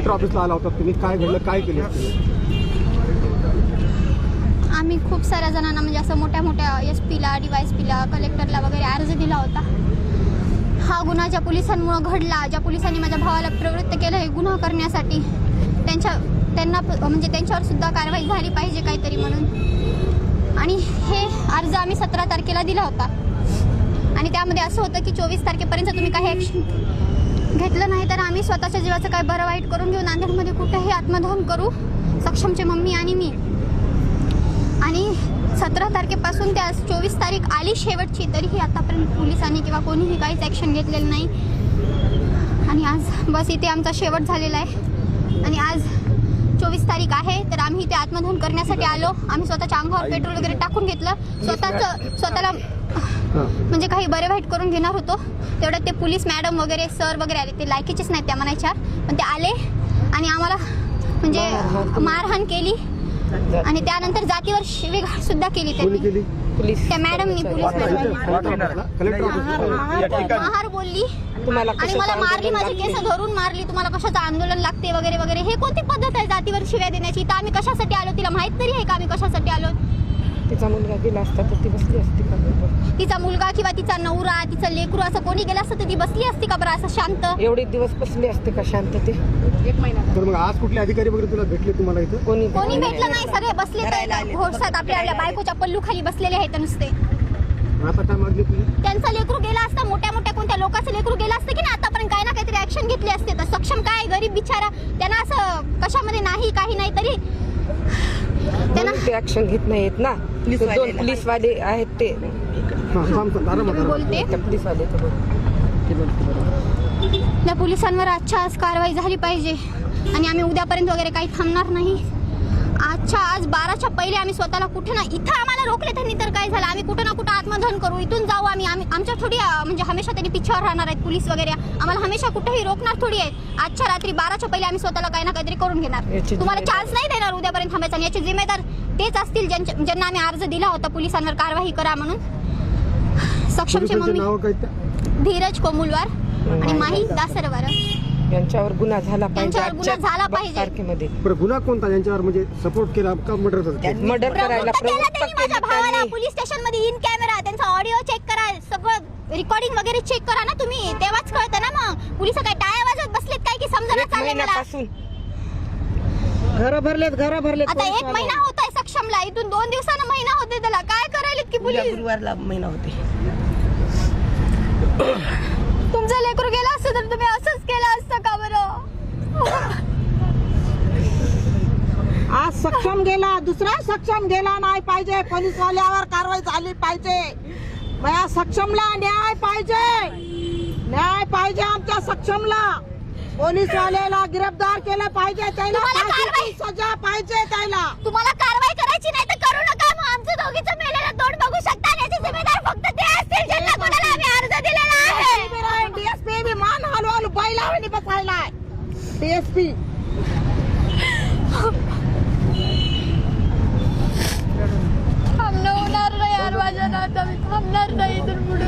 Collector ऑफिसला आला होता तुम्ही, काय घडलं, काय केलं? आम्ही खूप साऱ्या जणांना म्हणजे असं मोठ्या मोठ्या SP-ला, DYSP-ला, कलेक्टरला वगैरे अर्ज दिला होता. हा गुन्हा ज्या पोलिसांमुळे घडला, ज्या पोलिसांनी माझ्या भावाला प्रवृत्त केलं हे गुन्हा करण्यासाठी, त्यांना म्हणजे त्यांच्यावर सुद्धा कारवाई झाली पाहिजे काहीतरी म्हणून. आणि हे अर्ज आम्ही 17 तारखेला दिला होता आणि त्यामध्ये असं होतं की 24 तारखेपर्यंत तुम्ही काही ॲक्शन घेतलं नाही तर आम्ही स्वतःच्या जीवाचं काय बरं वाईट करून घेऊ, नांदेडमध्ये कुठेही आत्मदहन करू, सक्षमचे मम्मी आणि मी. आणि 17 तारखेपासून त्या 24 तारीख आली शेवटची, तरीही आतापर्यंत पोलिसांनी किंवा कोणीही काहीच ॲक्शन घेतलेलं नाही. आणि आज बस इथे आमचा शेवट झालेला आहे. आणि आज 24 तारीख आहे तर आम्ही इथे आत्मदहन करण्यासाठी आलो. आम्ही स्वतःच्या अंगावर पेट्रोल वगैरे टाकून घेतलं, स्वतःला म्हणजे काही बरे वाईट करून घेणार होतो. तेवढ्यात ते पोलीस मॅडम वगैरे सर वगैरे आले, ते लायकीचेच नाहीत त्या म्हणायच्या, पण ते आले आणि आम्हाला म्हणजे मारहाण केली आणि त्यानंतर जातीवर शिवीगाळ सुद्धा केली त्यांनी, त्या मॅडमनी, पोलीस महार बोलली आणि मला मारली, माझे केस धरून मारली, तुम्हाला कशाचं आंदोलन लागते वगैरे वगैरे. हे कोणती पद्धत आहे जातीवर शिव्या देण्याची? तर आम्ही कशासाठी आलो, तिला माहित तरी आहे का आम्ही कशासाठी आलो? तिचा मुलगा गेला असता तर ती बसली असती का? तिचा मुलगा किंवा तिचा नवरा, तिचं लेकरू असं कोणी गेलं असतं तर ती बसली असती का बरं असं शांत? एवढे दिवस बसली असते का शांत? ते 1 महिना. तर मग आज कुठले अधिकारी वगैरे तुला भेटले तुम्हाला इथं? कोणी भेटलं नाही, सगळे बसले घोडसात आपल्या बायकोच्या पल्लू खाली बसलेले आहेत नुसते. आता काय मागणी तुझी? त्यांचा लेकरू गेला असता, मोठ्या मोठ्या कोणत्या लोकांचं लेकरू गेला असतं की नाही आतापर्यंत काही ना काहीतरी ऍक्शन घेतली असते. तर सक्षम काय गरीब बिचारा, त्यांना असं कशामध्ये नाही काही नाही तरी त्यांना ऍक्शन घेत नाहीत ना. 2 पोलीसवाले आहेत ते बोलते. पोलीसवाले त्या पोलिसांवर आजच्या आज कारवाई झाली पाहिजे आणि आम्ही उद्यापर्यंत वगैरे काही थांबणार नाही. आज 12च्या पहिले आम्ही स्वतःला कुठे ना इथं आम्हाला रोखले त्यांनी तर काय झालं, आम्ही कुठं ना कुठं आत्मदहन करू, इथून जाऊ आम्ही आमच्या थोडी म्हणजे हमेशा त्यांनी पिछावर राहणार आहेत पोलीस वगैरे, आम्हाला हमेशा कुठेही रोखणार थोडी आहेत. आजच्या रात्री 12च्या पहिले आम्ही स्वतःला काही ना काहीतरी करून घेणार, तुम्हाला चान्स नाही देणार उद्यापर्यंत थांबायचा. आणि याचे जिम्मेदार तेच असतील ज्यांना आम्ही अर्ज दिला होता पोलिसांवर कारवाई करा म्हणून. सक्षमचे मम्मी धीरज कोमुलवार आणि माही दासरवार यांच्यावर गुन्हा झाला पाहिजे. तारखेमध्ये गुन्हा कोणता यांच्यावर, म्हणजे सपोर्ट केला का मर्डर करायला माझ्या भावाला पोलीस स्टेशन मध्ये इन कॅमेरा, त्यांचा ऑडिओ चेक करा, सगळं रेकॉर्डिंग वगैरे चेक करा ना तुम्ही, तेव्हाच कळतं ना. मग पोलिस काय टाळ्या वाजत बसलेत काय की समजा चाललंय मला. घर भरलेत आता 1 महिना होत आहे सक्षमला, इथून 2 दिवसांना महिना होते त्याला. काय करायलेत की पोलीस? गुरुवारला महिना होते. तुमचं लेकरू गेला असतं तर तुम्ही असंच केलं असतं का बरं? आज सक्षम गेला, दुसरा सक्षम गेला नाही पाहिजे. पोलीसवाल्यावर कारवाई झाली पाहिजे. माझ्या सक्षमला न्याय पाहिजे, न्याय पाहिजे आमच्या सक्षमला. पोलीसवाल्याला गिरफ्तार केलं पाहिजे, त्याला फाशीची सजा पाहिजे. त्याला तुम्हाला कारवाई करायची नाही तर करू नका. मग आमचं दोघीचं मेलेलं तोंड बघू शकता. याचे जिम्मेदार फक्त ते असतील ज्यांना कोणाला आम्ही अर्ज दिलेला आहे. DSP बी मान हलवून बैलावणी बसायलाय. DSP थांबणार नाही यार, माझ्या नाता मी थांबणार नाही इथून पुढे.